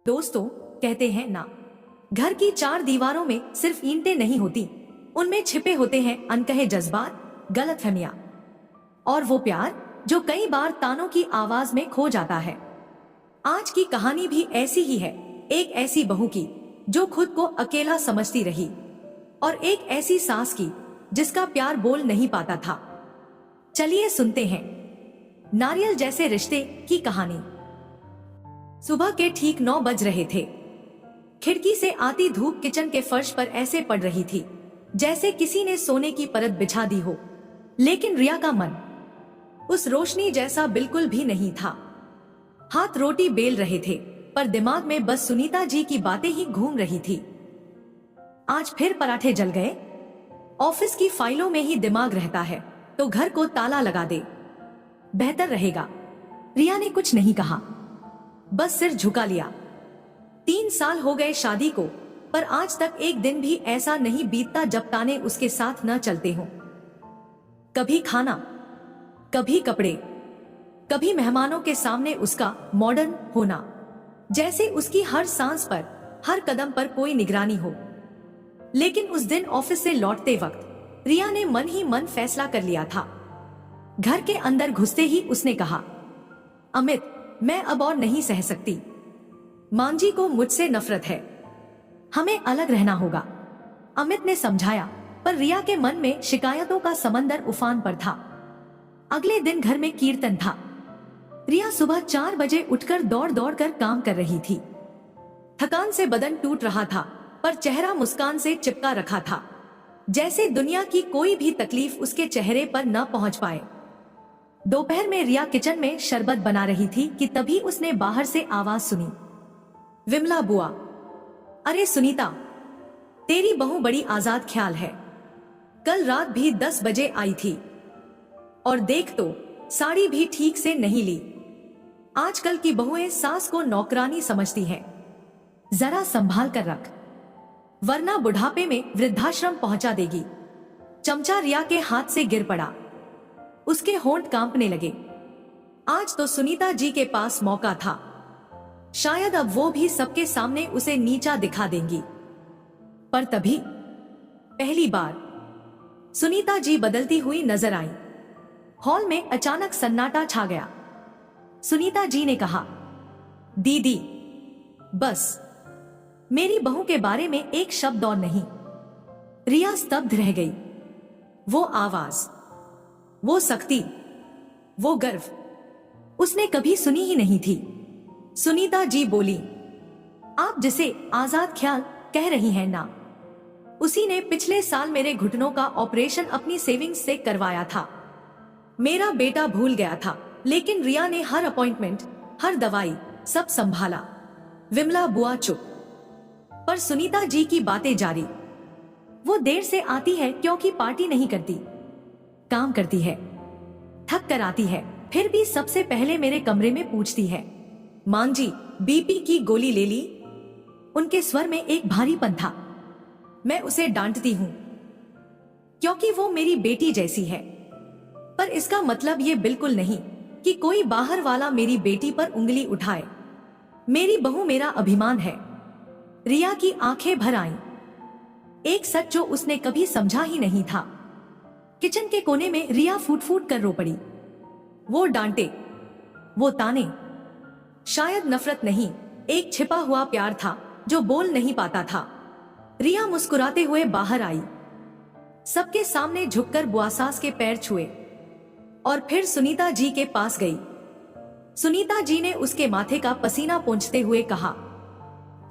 दोस्तों, कहते हैं ना, घर की चार दीवारों में सिर्फ ईंटें नहीं होती, उनमें छिपे होते हैं अनकहे जज्बात, गलतफहमियां और वो प्यार जो कई बार तानों की आवाज में खो जाता है। आज की कहानी भी ऐसी ही है, एक ऐसी बहू की जो खुद को अकेला समझती रही और एक ऐसी सास की जिसका प्यार बोल नहीं पाता था। चलिए सुनते हैं नारियल जैसे रिश्ते की कहानी। सुबह के ठीक 9 बज रहे थे। खिड़की से आती धूप किचन के फर्श पर ऐसे पड़ रही थी जैसे किसी ने सोने की परत बिछा दी हो, लेकिन रिया का मन उस रोशनी जैसा बिल्कुल भी नहीं था। हाथ रोटी बेल रहे थे पर दिमाग में बस सुनीता जी की बातें ही घूम रही थी। आज फिर पराठे जल गए। ऑफिस की फाइलों में ही दिमाग रहता है तो घर को ताला लगा दे, बेहतर रहेगा। रिया ने कुछ नहीं कहा, बस सिर झुका लिया। 3 साल हो गए शादी को, पर आज तक एक दिन भी ऐसा नहीं बीतता जब ताने उसके साथ न चलते हों। कभी खाना, कभी कपड़े, कभी मेहमानों के सामने उसका मॉडर्न होना, जैसे उसकी हर सांस पर, हर कदम पर कोई निगरानी हो। लेकिन उस दिन ऑफिस से लौटते वक्त रिया ने मन ही मन फैसला कर लिया था। घर के अंदर घुसते ही उसने कहा, अमित, मैं अब और नहीं सह सकती। मांझी को मुझसे नफरत है, हमें अलग रहना होगा। अमित ने समझाया, पर रिया के मन में शिकायतों का समंदर उफान पर था। अगले दिन घर में कीर्तन था। रिया सुबह 4 बजे उठकर दौड़ दौड़ कर काम कर रही थी। थकान से बदन टूट रहा था, पर चेहरा मुस्कान से चिपका रखा था, जैसे दुनिया की कोई भी तकलीफ उसके चेहरे पर न पहुंच पाए। दोपहर में रिया किचन में शरबत बना रही थी कि तभी उसने बाहर से आवाज सुनी, विमला बुआ। अरे सुनीता, तेरी बहू बड़ी आजाद ख्याल है। कल रात भी 10 बजे आई थी और देख तो साड़ी भी ठीक से नहीं ली। आजकल की बहुएं सास को नौकरानी समझती हैं। जरा संभाल कर रख, वरना बुढ़ापे में वृद्धाश्रम पहुंचा देगी। चमचा रिया के हाथ से गिर पड़ा। उसके होंठ कांपने लगे। आज तो सुनीता जी के पास मौका था, शायद अब वो भी सबके सामने उसे नीचा दिखा देंगी। पर तभी पहली बार सुनीता जी बदलती हुई नजर आई। हॉल में अचानक सन्नाटा छा गया। सुनीता जी ने कहा, दीदी, बस मेरी बहू के बारे में एक शब्द और नहीं। रिया स्तब्ध रह गई। वो आवाज, वो शक्ति, वो गर्व उसने कभी सुनी ही नहीं थी। सुनीता जी बोली, आप जिसे आजाद ख्याल कह रही हैं ना, उसी ने पिछले साल मेरे घुटनों का ऑपरेशन अपनी सेविंग्स से करवाया था। मेरा बेटा भूल गया था, लेकिन रिया ने हर अपॉइंटमेंट, हर दवाई, सब संभाला। विमला बुआ चुप, पर सुनीता जी की बातें जारी। वो देर से आती है क्योंकि पार्टी नहीं करती, काम करती है, थक कर आती है, फिर भी सबसे पहले मेरे कमरे में पूछती है, मांझी, बीपी की गोली ले ली? उनके स्वर में एक भारीपन था। मैं उसे डांटती हूं क्योंकि वो मेरी बेटी जैसी है, पर इसका मतलब ये बिल्कुल नहीं कि कोई बाहर वाला मेरी बेटी पर उंगली उठाए। मेरी बहू मेरा अभिमान है। रिया की आंखें भर आईं। एक सच जो उसने कभी समझा ही नहीं था। किचन के कोने में रिया फूट फूट कर रो पड़ी। वो डांटे, वो ताने, शायद नफरत नहीं, एक छिपा हुआ प्यार था जो बोल नहीं पाता था। रिया मुस्कुराते हुए बाहर आई, सबके सामने झुककर बुआ सास के पैर छुए और फिर सुनीता जी के पास गई। सुनीता जी ने उसके माथे का पसीना पोंछते हुए कहा,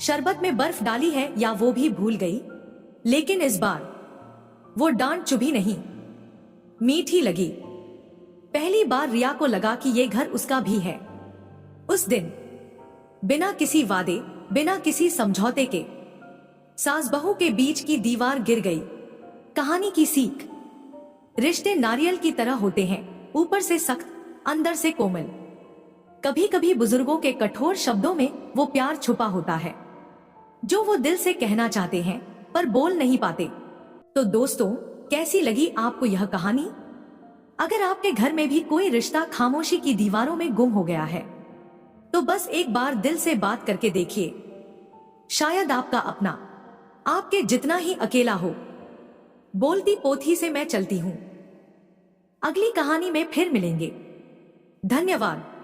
शरबत में बर्फ डाली है या वो भी भूल गई? लेकिन इस बार वो डांट चुभी नहीं, मीठी लगी। पहली बार रिया को लगा कि ये घर उसका भी है। उस दिन बिना किसी वादे, बिना किसी समझौते के, सास बहू के बीच की दीवार गिर गई। कहानी की सीख, रिश्ते नारियल की तरह होते हैं, ऊपर से सख्त, अंदर से कोमल। कभी कभी बुजुर्गों के कठोर शब्दों में वो प्यार छुपा होता है जो वो दिल से कहना चाहते हैं पर बोल नहीं पाते। तो दोस्तों, कैसी लगी आपको यह कहानी? अगर आपके घर में भी कोई रिश्ता खामोशी की दीवारों में गुम हो गया है तो बस एक बार दिल से बात करके देखिए। शायद आपका अपना आपके जितना ही अकेला हो। बोलती पोथी से मैं चलती हूं। अगली कहानी में फिर मिलेंगे। धन्यवाद।